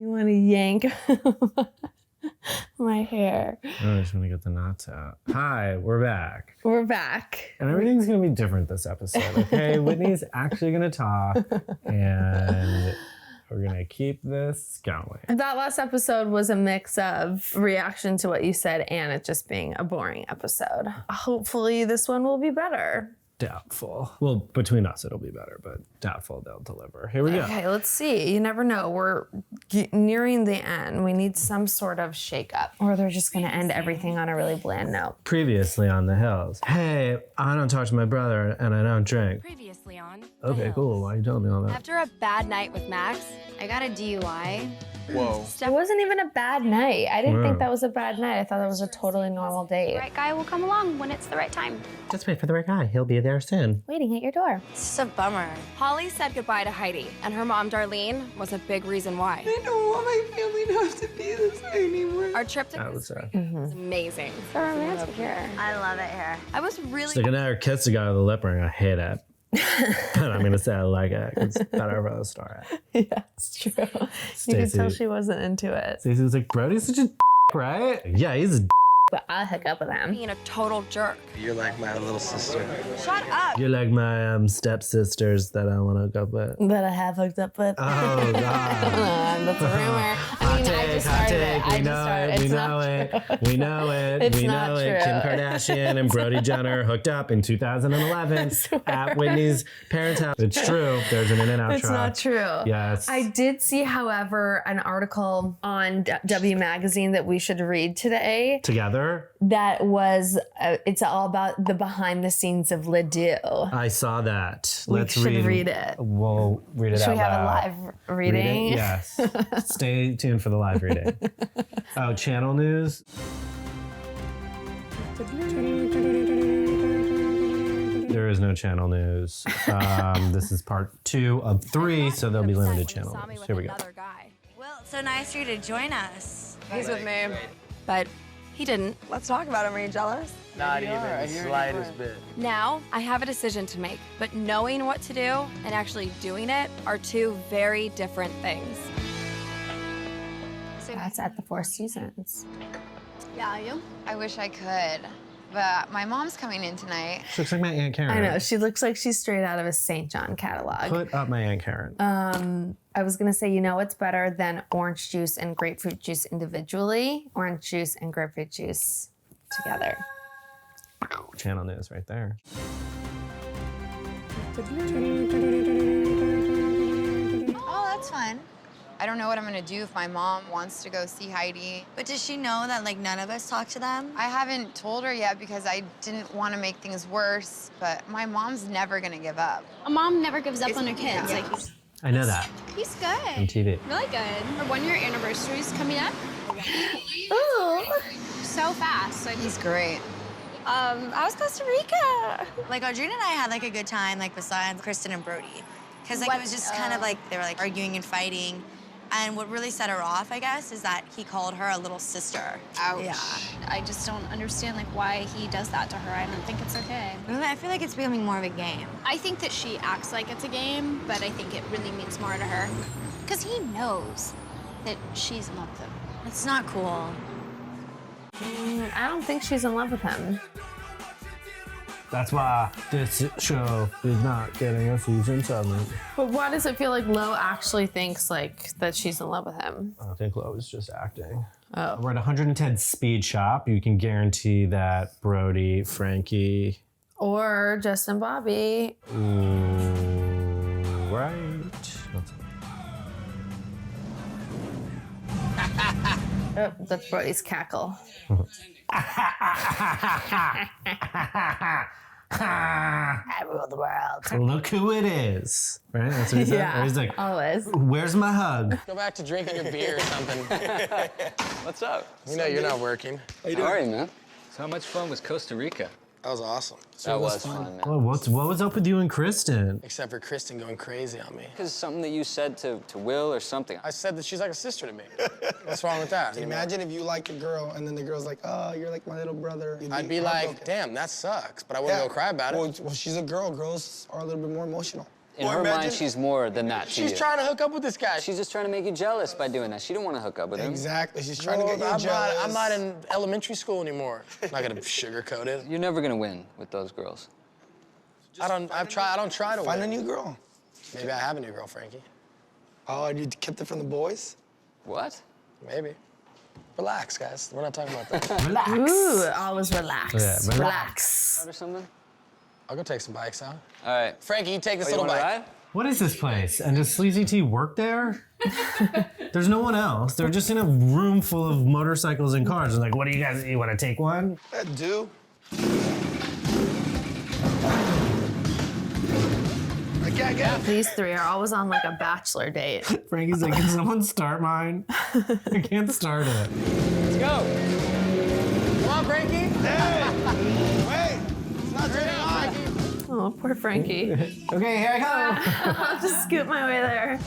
You want to yank my hair. Oh, I just want to get the knots out. Hi, we're back. We're back. And everything's going to be different this episode, okay? Whitney's actually going to talk, and we're going to keep this going. That last episode was a mix of reaction to what you said and it just being a boring episode. Hopefully this one will be better. Doubtful. Well, between us, it'll be better, but doubtful they'll deliver. Here we go. Okay, let's see. You never know. We're nearing the end. We need some sort of shakeup, or they're just going to end everything on a really bland note. Previously on the hills. Hey, I don't talk to my brother and I don't drink. Previously on Okay, cool. Why are you telling me all that? After a bad night with Max, I got a DUI. Whoa. It wasn't even a bad night. I didn't Wow. think that was a bad night. I thought that was a totally normal date. The right guy will come along when it's the right time. Just wait for the right guy. He'll be there soon. Waiting at your door. It's just a bummer. Holly said goodbye to Heidi, and her mom, Darlene, was a big reason why. I don't want my family to have to be this way anymore. Our trip to That was Costa Rica was amazing. So romantic here. I love it here. I was really Sticking out her kiss the guy with the lip ring. I hate it. But I'm going to say I like it. It's better for the story. Yeah, it's true. You could Stacey. tell she wasn't into it. Stacey was like, Brody's such a right? Yeah, he's a But I'll hook up with him. being a total jerk. You're like my little sister. Shut up! You're like my stepsisters that I want to hook up with. That I have hooked up with. Oh, God. That's a rumor. I mean, I just started it. I just started it. We It's know not it. true. We know it. It's We not know it. Kim true. Kardashian and Brody Jenner hooked up in 2011 at Whitney's parents' house. It's true. There's an in-and-out It's not true. Yes. I did see, however, an article on W Magazine that we should read today. Together? That was, it's all about the behind the scenes of Ledoux. I saw that. We Let's should read it. We'll read it Should out we have loud. a live reading? Read it? Yes. Stay tuned for the live reading. Oh, channel news. There is no channel news. This is part 2 of 3, so there'll be limited channel news. Here we go. Guy. Well, so nice for you to join us. He's with me, but he didn't. Let's talk about him. Are you jealous? Not even the slightest bit. Now, I have a decision to make, but knowing what to do and actually doing it are two very different things. That's at the Four Seasons. Yeah, you? I wish I could, but my mom's coming in tonight. She looks like my Aunt Karen. I know, she looks like she's straight out of a St. John catalog. Put up my Aunt Karen. I was gonna say, you know what's better than orange juice and grapefruit juice individually? Orange juice and grapefruit juice together. Channel news right there. Oh, that's fun. I don't know what I'm gonna do if my mom wants to go see Heidi. But does she know that, like, none of us talk to them? I haven't told her yet because I didn't want to make things worse, but my mom's never gonna give up. A mom never gives up on her kids. Yeah. Like, I know that he's on good. TV. Really good. Her 1-year anniversary's coming up. Ooh. So fast. Like, He's great. I was Costa Rica. Like, Audrina and I had, like, a good time, like, besides Kristen and Brody. Because, like, it was just kind of like they were, like, arguing and fighting. And what really set her off, I guess, is that he called her a little sister. Ouch. Yeah. I just don't understand like why he does that to her. I don't think it's okay. I feel like it's becoming more of a game. I think that she acts like it's a game, but I think it really means more to her. Because he knows that she's in love with him. It's not cool. I don't think she's in love with him. That's why this show is not getting a season 7. But why does it feel like Lo actually thinks like that she's in love with him? I think Lo is just acting. Oh. We're at 110 Speed Shop. You can guarantee that Brody, Frankie, Or Justin Bobby. right? Oh, that's Brody's cackle. I rule the world. Look who it is, right? That's what he said. Yeah, Or he's like, always. where's my hug? Go back to drinking your beer or something. What's up? You know you're not working. How are you, man? So how much fun was Costa Rica? That was awesome. That was fun, man. Oh, what was up with you and Kristen? Except for Kristen going crazy on me. Because something that you said to Will or something. I said that she's like a sister to me. What's wrong with that? Imagine if you like a girl and then the girl's like, oh, you're like my little brother. I'd be like, damn, that sucks, but I wouldn't go cry about it. Well, she's a girl. Girls are a little bit more emotional. In her mind, she's more than that to She's you. trying to hook up with this guy. She's just trying to make you jealous by doing that. She don't want to hook up with him. Exactly. She's trying to get you jealous. I'm not in elementary school anymore. I'm not gonna sugarcoat it. You're never gonna win with those girls. I don't try to Find win. a new girl. Maybe I have a new girl, Frankie. Oh, you kept it from the boys? What? Maybe. Relax, guys. We're not talking about that. Relax. Ooh, always relax. Yeah, relax. Or something? I'll go take some bikes out. All right. Frankie, you take this Oh, you little wanna bike. ride? What is this place? And does Sleazy T work there? There's no one else. They're just in a room full of motorcycles and cars. And like, what do you guys, you want to take one? Do. I can't get it. These three are always on like a bachelor date. Frankie's like, can someone start mine? I can't start it. Let's go. Come on, Frankie. Hey! Wait! It's not turning on. Oh, poor Frankie. Okay, here I go. I'll just scoot my way there.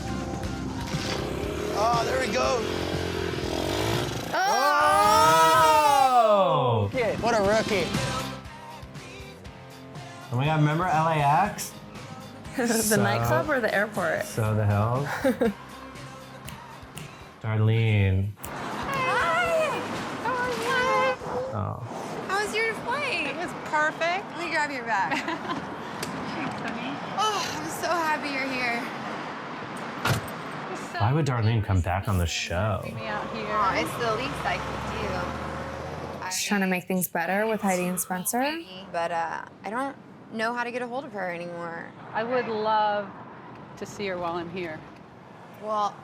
Oh, there we go. Oh! What a rookie. Oh my God, remember LAX? The nightclub or the airport? So the hell? Darlene. Hi! How are you? Oh. How was your flight? It was perfect. Let me grab your bag. Thanks, honey. Oh, I'm so happy you're here. Why would Darlene come back on the show? Oh, it's the least I could do. Just trying to make things better with Heidi and Spencer. But I don't know how to get a hold of her anymore. I would love to see her while I'm here. Well,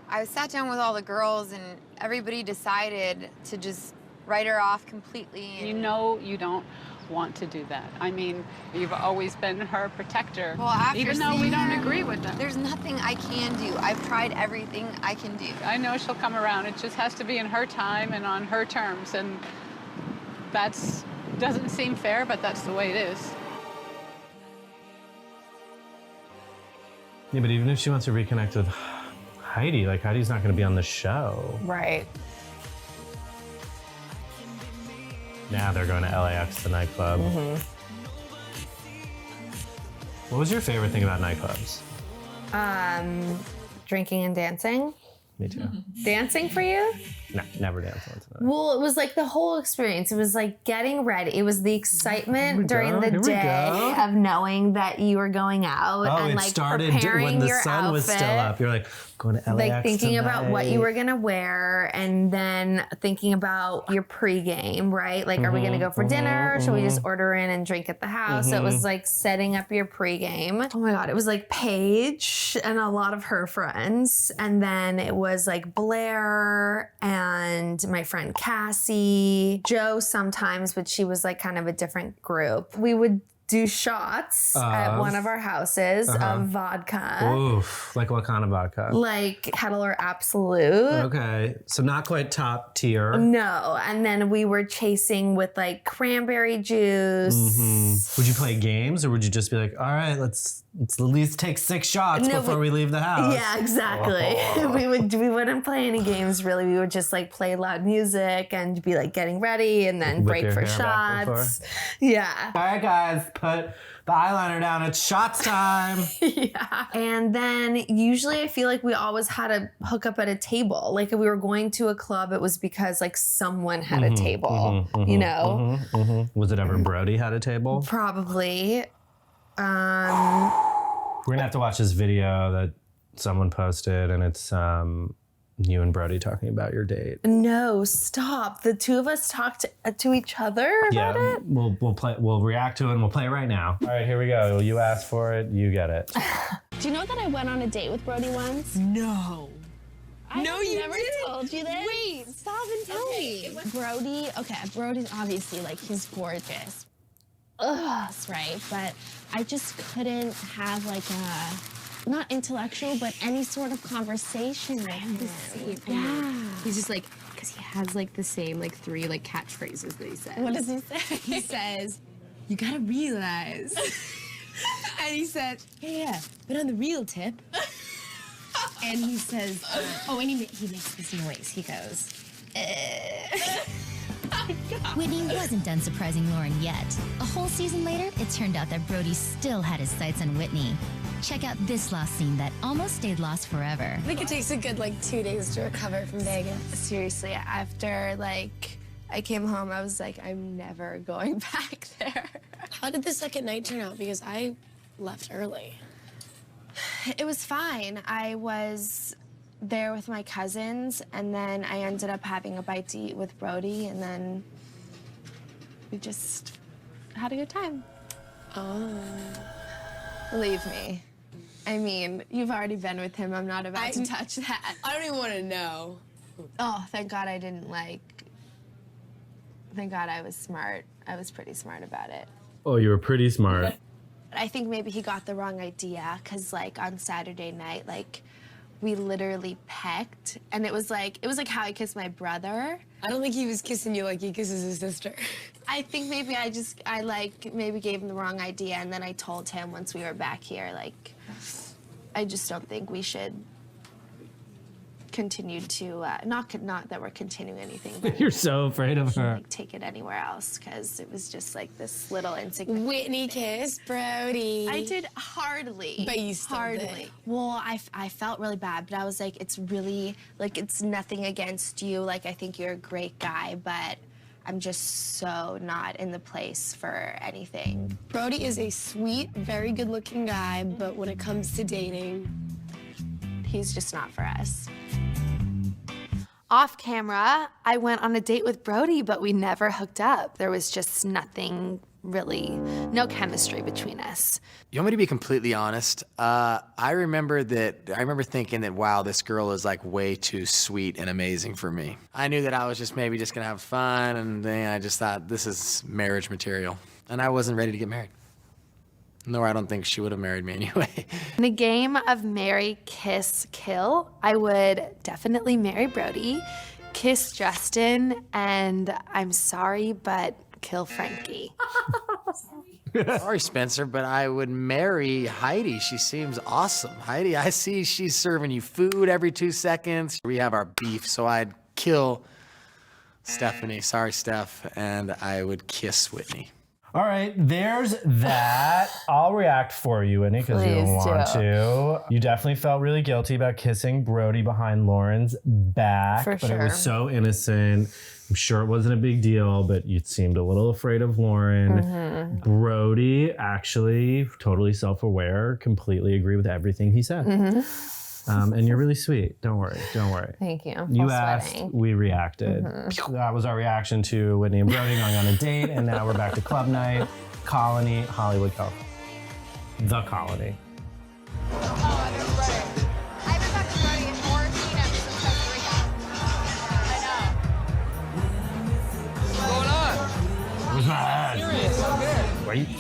I sat down with all the girls and everybody decided to just write her off completely. You know you don't want to do that. I mean, you've always been her protector. Well, after even though we don't agree with them. There's nothing I can do. I've tried everything I can do. I know she'll come around. It just has to be in her time and on her terms. And that's doesn't seem fair, but that's the way it is. Yeah, but even if she wants to reconnect with Heidi, like Heidi's not going to be on the show. Right. Now they're going to LAX, the nightclub. What was your favorite thing about nightclubs? Drinking and dancing. Me too. Dancing for you? No, never dance once. Well, it was like the whole experience. It was like getting ready. It was the excitement during the Here we day go. of knowing that you were going out Oh, and it like started preparing when the your sun outfit. was still up. You're like, going to LAX Like thinking about what you tonight. were gonna wear, and then thinking about your pregame, right? Like, are we gonna go for dinner? Should we just order in and drink at the house? So it was like setting up your pregame. Oh my God, it was like Paige and a lot of her friends, and then it was like Blair and my friend Cassie, Joe sometimes, but she was like kind of a different group. We would do shots at one of our houses of vodka. Oof, like what kind of vodka? Like Kettle or Absolute. Okay, so not quite top tier. No, and then we were chasing with like cranberry juice. Would you play games or would you just be like, all right, let's at least take 6 shots No, before we leave the house? Yeah, exactly. We wouldn't play any games really. We would just like play loud music and be like getting ready and then Whip break your for hair back and shots. Yeah. All right, guys, put the eyeliner down. It's shots time. Yeah. And then usually I feel like we always had to hook up at a table. Like if we were going to a club, it was because like someone had a table, you know? Was it ever Brody had a table? Probably. We're gonna have to watch this video that someone posted, and it's you and Brody talking about your date. No, stop. The two of us talked to each other about it? We'll react to it and we'll play it right now. All right, here we go. You asked for it, you get it. Do you know that I went on a date with Brody once? No. I No, you never didn't. told you this. Wait, stop and tell me. Brody, Brody's obviously like, he's gorgeous. Ugh, right? But I just couldn't have like a, not intellectual, but any sort of conversation with him. Yeah. He's just like, because he has like the same like 3 like catchphrases that he says. What does he say? He says, you gotta realize. And he said, yeah, but on the real tip. And he says, oh, and he makes this noise. He goes, Whitney wasn't done surprising Lauren yet. A whole season later, it turned out that Brody still had his sights on Whitney. Check out this lost scene that almost stayed lost forever. I think it takes a good, 2 days to recover from Vegas. Seriously, after, I came home, I was like, I'm never going back there. How did the second night turn out? Because I left early. It was fine. I was there with my cousins, and then I ended up having a bite to eat with Brody, and then we just had a good time. Oh. Believe me. I mean, you've already been with him. I'm not about to touch that. I don't even want to know. Oh, thank God I didn't thank God I was smart. I was pretty smart about it. Oh, you were pretty smart. I think maybe he got the wrong idea, because on Saturday night, we literally pecked, and it was like how I kissed my brother. I don't think he was kissing you like he kisses his sister. I think maybe I maybe gave him the wrong idea, and then I told him once we were back here, I just don't think we should continue to, not that we're continuing anything, but You're so afraid of her. take it anywhere else, because it was just this little insignificant. Whitney kissed Brody. I did hardly. But you still hardly. did. Well, I felt really bad, but I was like, it's really, it's nothing against you. I think you're a great guy, but I'm just so not in the place for anything. Brody is a sweet, very good-looking guy, but when it comes to dating, he's just not for us. Off camera, I went on a date with Brody, but we never hooked up. There was just nothing really, no chemistry between us. You want me to be completely honest? I remember thinking that, wow, this girl is way too sweet and amazing for me. I knew that I was just maybe just gonna have fun, and then I just thought this is marriage material. And I wasn't ready to get married. Nor I don't think she would have married me anyway. In a game of marry, kiss, kill, I would definitely marry Brody, kiss Justin, and I'm sorry, but kill Frankie. Sorry, Spencer, but I would marry Heidi. She seems awesome. Heidi, I see she's serving you food every 2 seconds. We have our beef, so I'd kill Stephanie. Sorry, Steph. And I would kiss Whitney. All right, there's that. I'll react for you, Whitney, because you don't want to. You definitely felt really guilty about kissing Brody behind Lauren's back. For but sure. It was so innocent. I'm sure it wasn't a big deal, but you seemed a little afraid of Lauren. Mm-hmm. Brody, actually, totally self-aware, completely agree with everything he said. Mm-hmm. And you're really sweet. Don't worry. Thank you. You Full asked, sweating. we reacted. Mm-hmm. That was our reaction to Whitney and Brody going on a date, and now we're back to club night, Colony, Hollywood, California. The Colony. I haven't talked to Brody or seen him since Costa Rica. I know. What's going on? What's that? Serious, I'm here.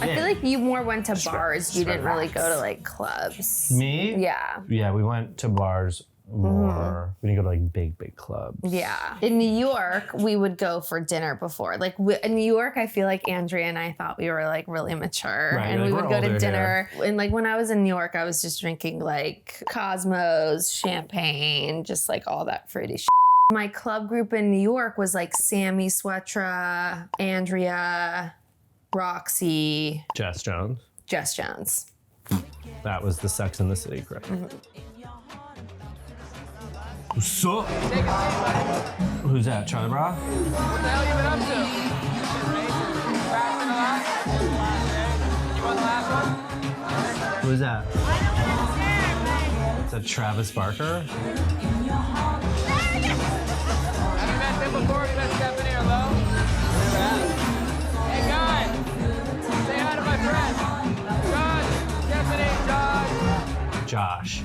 I feel like you more went to bars. You didn't really go to clubs. Me? Yeah. Yeah, we went to bars more. We didn't go to big clubs. Yeah. In New York, we would go for dinner before. In New York, I feel like Andrea and I thought we were really mature. Right, and we would we're go to older dinner. And when I was in New York, I was just drinking Cosmos, champagne, just all that fruity shit. My club group in New York was Sammy Swetra, Andrea, Roxy, Jess Jones. That was the Sex and the City, correct? What's up? Who's that, Charlie Brown? What the hell you been up to? Practicing a lot? You won the last one? Who is that? Is that Travis Barker? Have you met them before? You met Stephanie or Lo? Never have. Hey, guys. Say hi to my friend. Josh, Stephanie, Josh. Josh.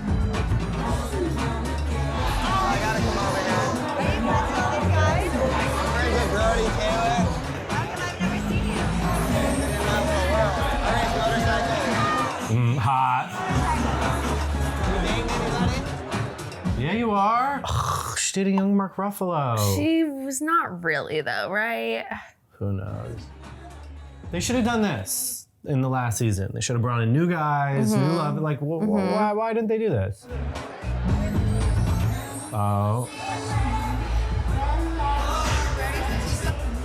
I gotta come over here. Very good, Brody, Taylor. How come I've never seen you? Hot. Yeah, you are. She's dating young Mark Ruffalo. She was not really, though, right? Who knows? They should have done this in the last season. They should have brought in new guys, new love. Why didn't they do this? Oh.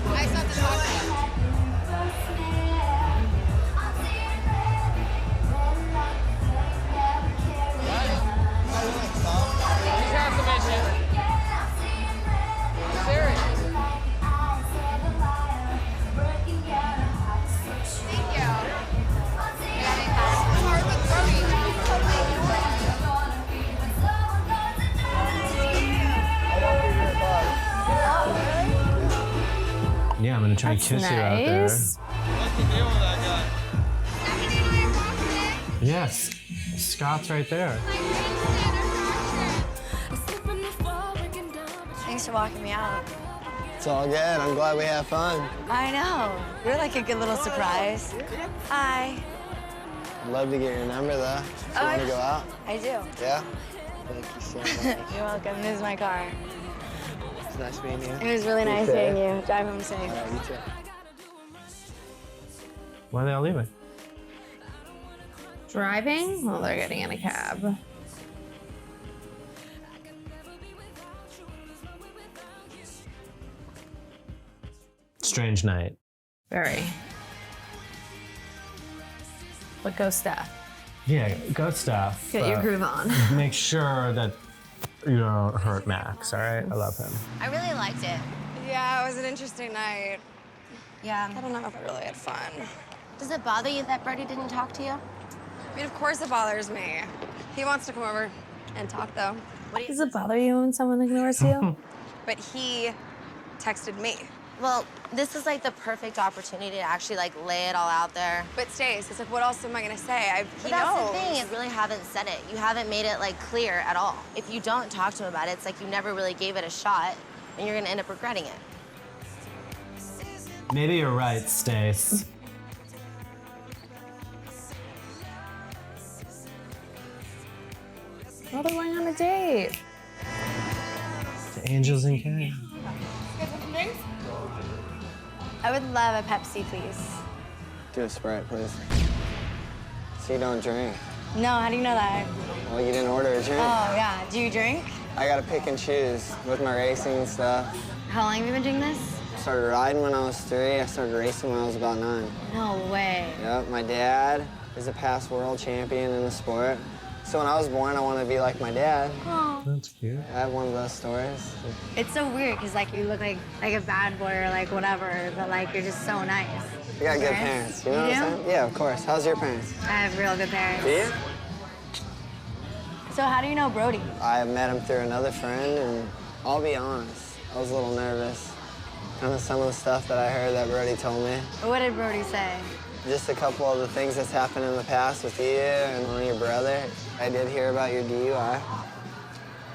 I saw the chocolate. gonna try and kiss you out there. Nice. What's the deal with that guy? Yes, Scott's right there. Thanks for walking me out. It's all good. I'm glad we have fun. I know. You're like a good little surprise. Hi. I'd love to get your number, though. If you want to go out. I do. Yeah? Thank you so much. You're welcome. This is my car. It's nice meeting you. It was really nice Okay. meeting you. Drive home safe. All right, you too. Why are they all leaving? Driving? Well, they're getting in a cab. Strange night. Very. But go stuff. Yeah, go stuff. Get your but groove on. Make sure that you don't hurt Max, all right? I love him. I really liked it. Yeah, it was an interesting night. Yeah. I don't know if I really had fun. Does it bother you that Brody didn't talk to you? I mean, of course it bothers me. He wants to come over and talk, though. Does it bother you when someone ignores you? But he texted me. Well, this is like the perfect opportunity to actually like lay it all out there. But Stace, it's like, what else am I gonna say? But He that's knows. the thing, you really haven't said it. You haven't made it like clear at all. If you don't talk to him about it, it's like you never really gave it a shot and you're gonna end up regretting it. Maybe you're right, Stace. Oh, they're going on a date. The Angels and Kay. I would love a Pepsi, please. Do a Sprite, please. So you don't drink? No, how do you know that? Well, you didn't order a drink. Oh, yeah. Do you drink? I gotta pick and choose with my racing and stuff. How long have you been doing this? I started riding when I was 3. I started racing when I was about 9. No way. Yep, my dad is a past world champion in the sport. So when I was born, I wanted to be like my dad. Oh. That's cute. I have one of those stories. It's so weird because like you look like a bad boy or like whatever, but like you're just so nice. You got good parents, you know You what I'm do? saying? Yeah, of course. How's your parents? I have real good parents. Do you? So how do you know Brody? I met him through another friend, and I'll be honest, I was a little nervous. Kind of some of the stuff that I heard that Brody told me. What did Brody say? Just a couple of the things that's happened in the past with you and on your brother. I did hear about your DUI.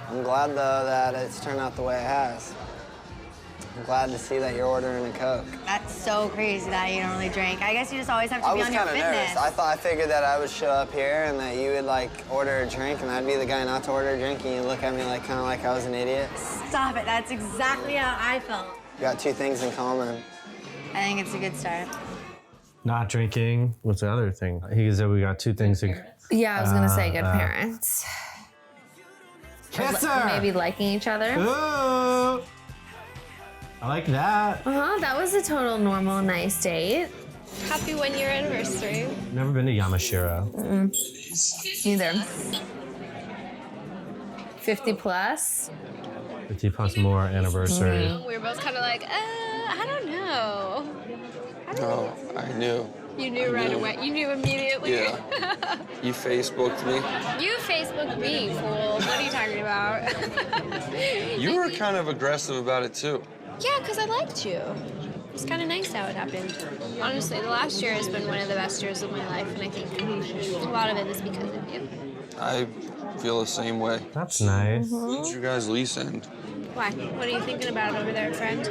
I'm glad, though, that it's turned out the way it has. I'm glad to see that you're ordering a Coke. That's so crazy that you don't really drink. I guess you just always have to I be was on your kind of fitness. nervous. I figured that I would show up here and that you would, like, order a drink, and I'd be the guy not to order a drink, and you'd look at me like kind of like I was an idiot. Stop it. That's exactly how I felt. We got 2 things in common. I think it's a good start. Not drinking. What's the other thing? He said we got 2 things. Yeah, I was gonna say good parents. Kiss Or her! maybe liking each other. Ooh! I like that. That was a total normal, nice date. Happy 1-year anniversary. Never been to Yamashiro. Neither. 50 plus. 50 plus more anniversary. We were both kind of like, I don't know. No, I knew. You knew right away. You knew immediately. Yeah. You Facebooked me. You Facebooked me, fool. What are you talking about? You were kind of aggressive about it, too. Yeah, because I liked you. It's kind of nice how it happened. Honestly, the last year has been one of the best years of my life, and I think a lot of it is because of you. I feel the same way. That's nice. When's your guys' lease end? Why? What are you thinking about over there, friend?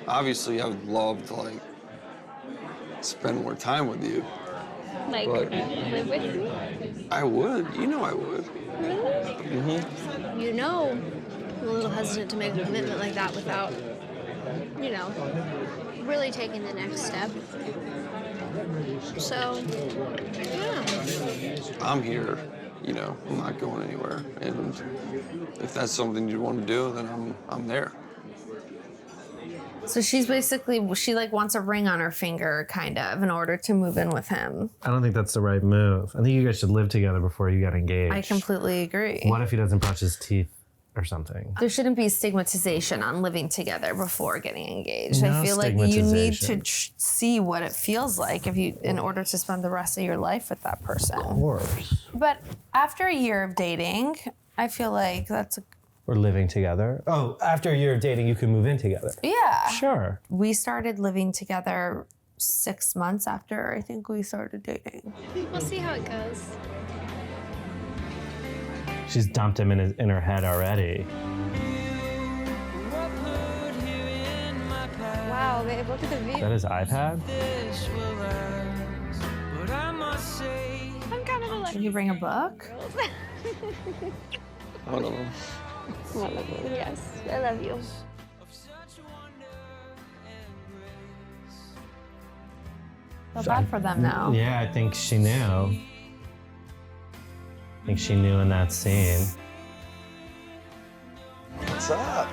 Obviously, I would love to, like, spend more time with you. Like, But- live with you? I would. You know I would. Really? You know, I'm a little hesitant to make a commitment like that without, you know, really taking the next step. So, yeah. I'm here. You know, I'm not going anywhere. And if that's something you want to do, then I'm there. So she's basically, she like wants a ring on her finger, kind of, in order to move in with him. I don't think that's the right move. I think you guys should live together before you get engaged. I completely agree. What if he doesn't brush his teeth or something? There shouldn't be stigmatization on living together before getting engaged. No I feel like you need to stigmatization. see what it feels like in order to spend the rest of your life with that person. Of course. But after a year of dating, I feel like Or living together? Oh, after a year of dating, you can move in together. Yeah. Sure. We started living together 6 months after I think we started dating. We'll see how it goes. She's dumped him in her head already. Wow, babe, look at the view. Is that his iPad? I'm kind of a lucky. Did he bring a book? I don't know. Yes, I love you. Feel bad for them now. Yeah, I think she knew. I think she knew in that scene. What's up?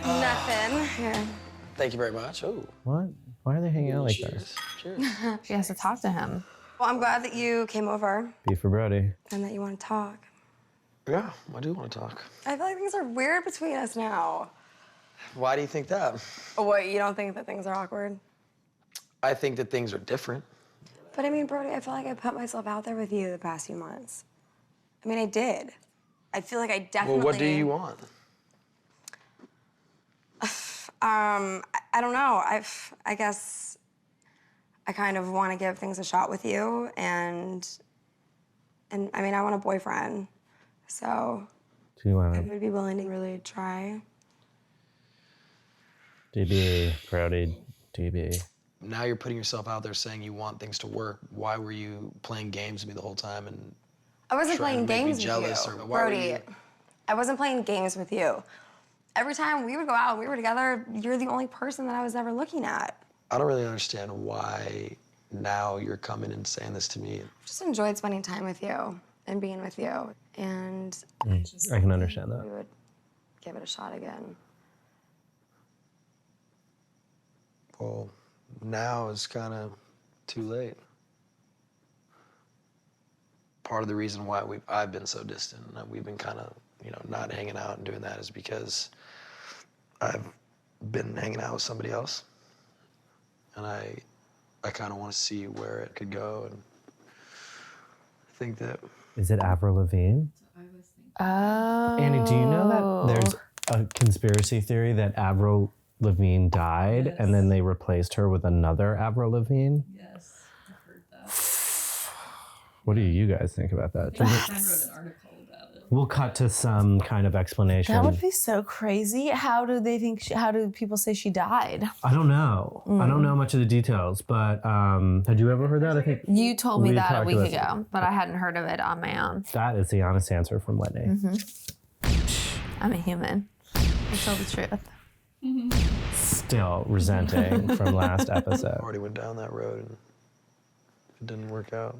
Nothing. Here. Thank you very much. Oh. What? Why are they hanging out like this? Cheers. She has to talk to him. Well, I'm glad that you came over B for Brody. and that you want to talk. Yeah, I do want to talk. I feel like things are weird between us now. Why do you think that? What, you don't think that things are awkward? I think that things are different. But I mean, Brody, I feel like I put myself out there with you the past few months. I mean, I did. I feel like I definitely... Well, what do you want? I don't know. I guess I kind of want to give things a shot with you, and I mean, I want a boyfriend, so Do you want I to would be willing to really try. DB, Brody, DB? Now you're putting yourself out there saying you want things to work. Why were you playing games with me the whole time and I wasn't trying playing to make me games jealous, with you, or why were Brody. you- I wasn't playing games with you. Every time we would go out and we were together, you're the only person that I was ever looking at. I don't really understand why now you're coming and saying this to me. Just enjoyed spending time with you and being with you, and I can understand that. we would give it a shot again. Well, now is kind of too late. Part of the reason why I've been so distant and that we've been kind of, not hanging out and doing that is because I've been hanging out with somebody else, and I kind of want to see where it could go, and I think that... Is it Avril Lavigne? Oh. Annie, do you know that there's a conspiracy theory that Avril Lavigne died and then they replaced her with another Avril Lavigne? Yes, I've heard that. What do you guys think about that? I wrote an article about it. We'll cut to some kind of explanation. That would be so crazy. How do they think? How do people say she died? I don't know. I don't know much of the details, but had you ever heard that? I think You told me we that a talked week about ago, but I hadn't heard of it on my own. that is the honest answer from Whitney. I'm a human. I tell the truth. Still resenting from last episode. Already went down that road and it didn't work out.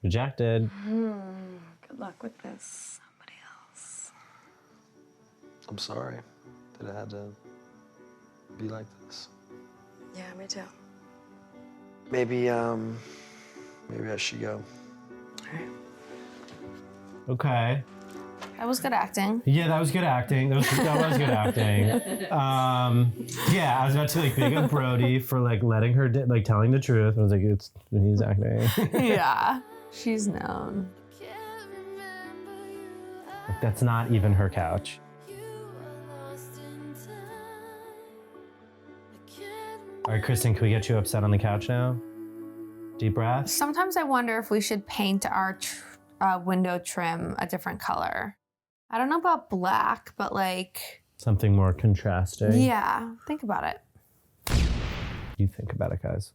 Rejected. Good luck with this. Somebody else. I'm sorry that it had to be like this. Yeah, me too. Maybe I should go. Okay. That was good acting. Yeah, that was good acting. That was good acting. Yeah, I was about to big up Brody for letting her telling the truth. I was like, he's acting. Yeah, she's known. That's not even her couch. All right, Kristen, can we get you upset on the couch now? Deep breath. Sometimes I wonder if we should paint our window trim a different color. I don't know about black, but Something more contrasting. yeah, think about it. You think about it, guys.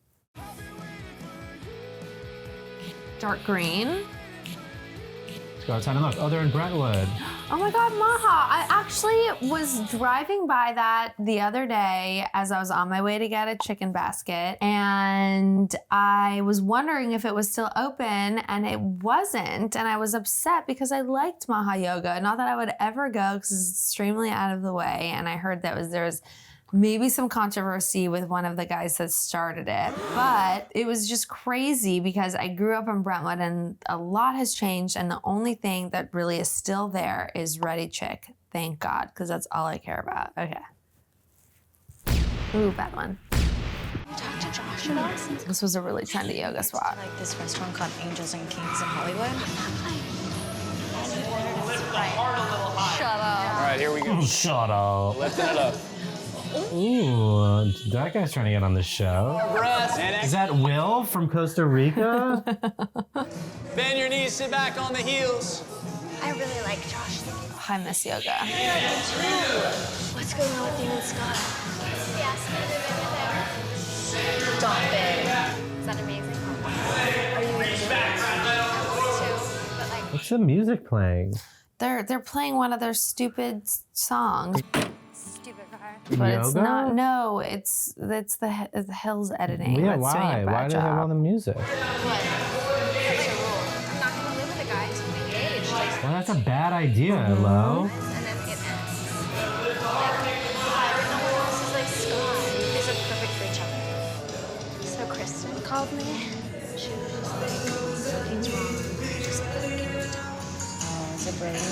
Dark green. Let's go outside and look. Oh, they're in Brentwood. Oh my God, Maha. I actually was driving by that the other day as I was on my way to get a chicken basket, and I was wondering if it was still open, and it wasn't, and I was upset because I liked Maha Yoga. Not that I would ever go because it's extremely out of the way, and I heard that there was maybe some controversy with one of the guys that started it, but it was just crazy because I grew up in Brentwood and a lot has changed, and the only thing that really is still there is Ready Chick. Thank God, because that's all I care about. Okay. Ooh, bad one. Talk to to Josh at all? This was a really trendy yoga spot. Like this restaurant called Angels and Kings in Hollywood. Shut up. All right, here we go. Shut up. Lifting it up. Ooh, that guy's trying to get on the show. Is that Will from Costa Rica? Bend your knees, sit back on the heels. I really like Josh. I miss yoga. What's going on with you and Scott? Yes, Stop it. is that amazing? Are you into What's the music playing? They're playing one of their stupid songs. Stupid car. But it's Yoga? not. No, it's the Hills editing. Yeah, that's doing why? a Why bad do they have job. all the music? I'm not gonna live with a guy until we engage. Well, that's a bad idea, Lo. And then it ends. Like, no one else is like Scott. You guys are perfect for each other. So Kristen called me. She was like, something's wrong. Just give it a time. Is it Brody?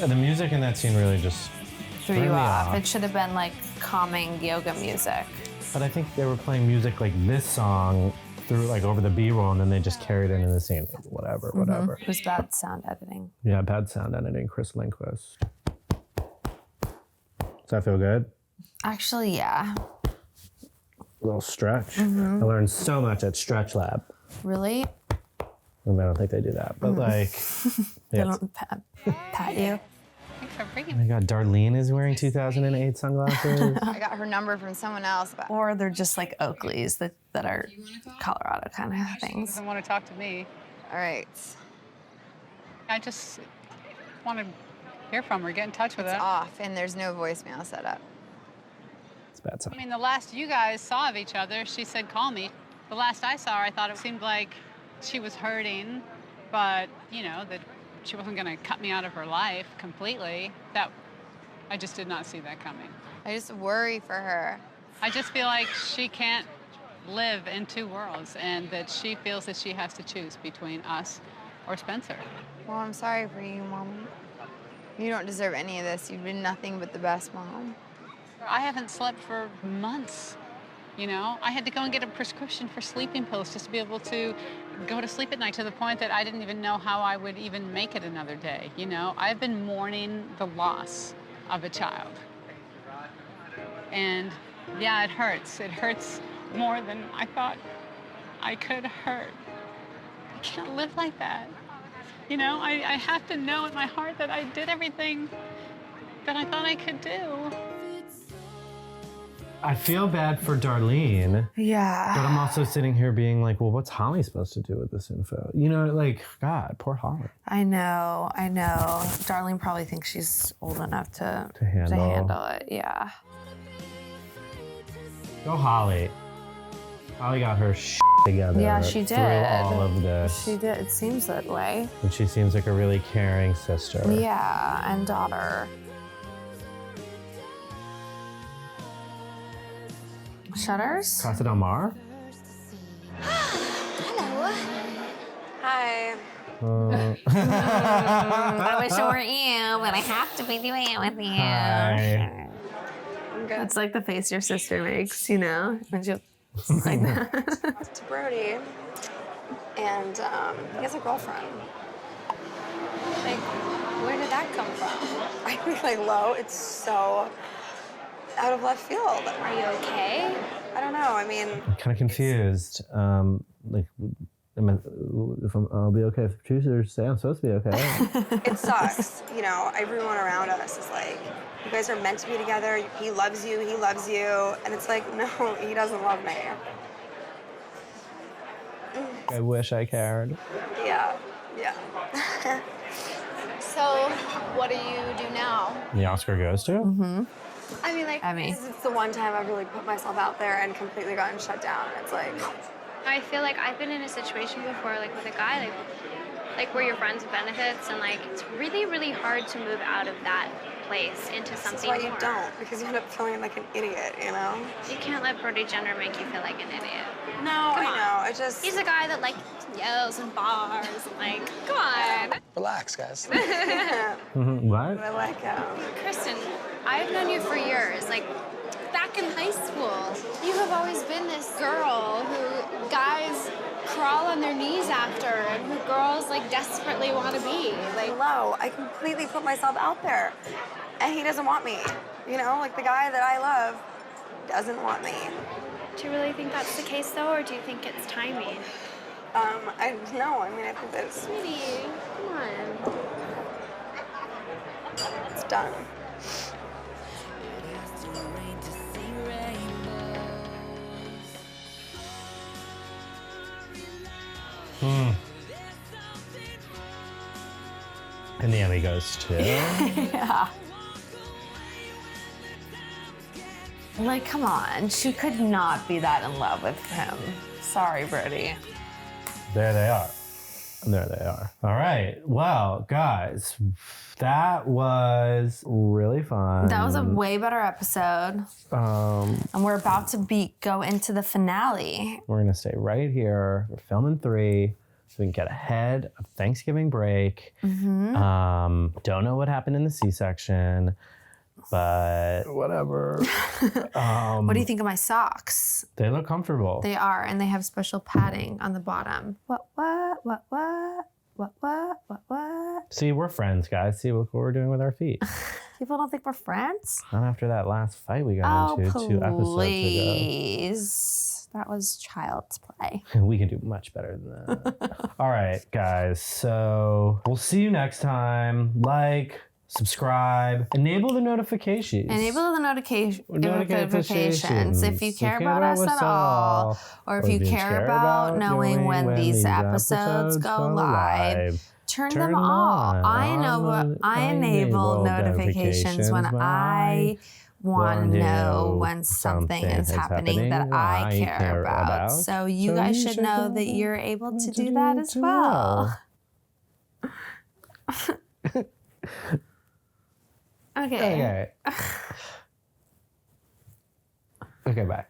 The music in that scene really just Threw threw you me off. It should have been like calming yoga music. But I think they were playing music like this song through like over the B-roll, and then they just carried it into the scene. Whatever. It was bad sound editing. Yeah, bad sound editing. Chris Lindquist. Does that feel good? Actually, yeah. A little stretch. I learned so much at Stretch Lab. Really? I don't think they do that, but like, They yeah. don't pat you. Thanks for Oh bringing my God, Darlene is wearing 2008 sunglasses. I got her number from someone else, but Or they're just like Oakleys that are Colorado kind of things. doesn't want to talk to me. all right. I just want to hear from her, get in touch with It's her. off, and there's no voicemail set up. It's a bad I sign. mean, the last you guys saw of each other, she said, call me. The last I saw her, I thought it seemed like she was hurting, but, you know, that she wasn't going to cut me out of her life completely. That, I just did not see that coming. I just worry for her. I just feel like she can't live in two worlds and that she feels that she has to choose between us or Spencer. Well, I'm sorry for you, Mom. You don't deserve any of this. You've been nothing but the best mom. I haven't slept for months. You know, I had to go and get a prescription for sleeping pills just to be able to go to sleep at night, to the point that I didn't even know how I would even make it another day. You know, I've been mourning the loss of a child. And yeah, it hurts. It hurts more than I thought I could hurt. I can't live like that. You know, I have to know in my heart that I did everything that I thought I could do. I feel bad for Darlene. Yeah. But I'm also sitting here being like, well, what's Holly supposed to do with this info? You know, like, God, poor Holly. I know. Darlene probably thinks she's old enough to handle it. Yeah. Go Holly. Holly got her together. Yeah, she did. Through all of this. She did. It seems that way. And she seems like a really caring sister. Yeah, and daughter. Shutters? Casa del Mar? Hello. Hi. I wish it weren't you, but I have to be doing it with you. Hi. I'm good. It's like the face your sister makes, you know? When she like that. It's Brody, and he has a girlfriend. Like, where did that come from? I'm like, Lo, it's so out of left field. Are you okay? I don't know. I mean, I'm kind of confused. Like, I'll be okay if the producers say I'm supposed to be okay. it sucks. You know, everyone around us is like, you guys are meant to be together. He loves you. He loves you. And it's like, no, he doesn't love me. I wish I cared. Yeah. So, what do you do now? The Oscar goes to? Mm-hmm. I mean, like, it's the one time I've really put myself out there and completely gotten shut down. It's like, I feel like I've been in a situation before, like with a guy, like where your friends with benefits, and like it's really, really hard to move out of that place into something that's why you more. don't, because you end up feeling like an idiot, you know? You can't let Brody Jenner make you feel like an idiot. No, Come I on. know. I just. He's a guy that like yells in bars and like, come on. Relax, guys. What? I like Kristen, I've known you for years. Like, back in high school. You have always been this girl who guys crawl on their knees after and who girls like desperately want to be. Like, Hello, I completely put myself out there and he doesn't want me. You know, like the guy that I love doesn't want me. Do you really think that's the case, though, or do you think it's timing? I think that it's... Sweetie, come on. It's done. And the Emmy goes to... Yeah. Like, come on. She could not be that in love with him. Sorry, Brody. There they are. There they are. All right. Well, guys, that was really fun. That was a way better episode. And we're about to go into the finale. We're going to stay right here. We're filming 3 so we can get ahead of Thanksgiving break. Mm-hmm. Don't know what happened in the C-section, but whatever. What do you think of my socks? They look comfortable. They are, and they have special padding on the bottom. What? See, we're friends, guys. See what we're doing with our feet. People don't think we're friends? Not after that last fight we got into 2 episodes please. That was child's play. ago. We can do much better than that. All right, guys. So we'll see you next time. Like, subscribe, enable the notifications. Enable the notifications. If you care about us at all, or if you care about knowing when these episodes go live, turn them all. I enable notifications when I want to know when something is happening that I care about. So you guys should know that you're able to do that as well. Okay. Okay, bye.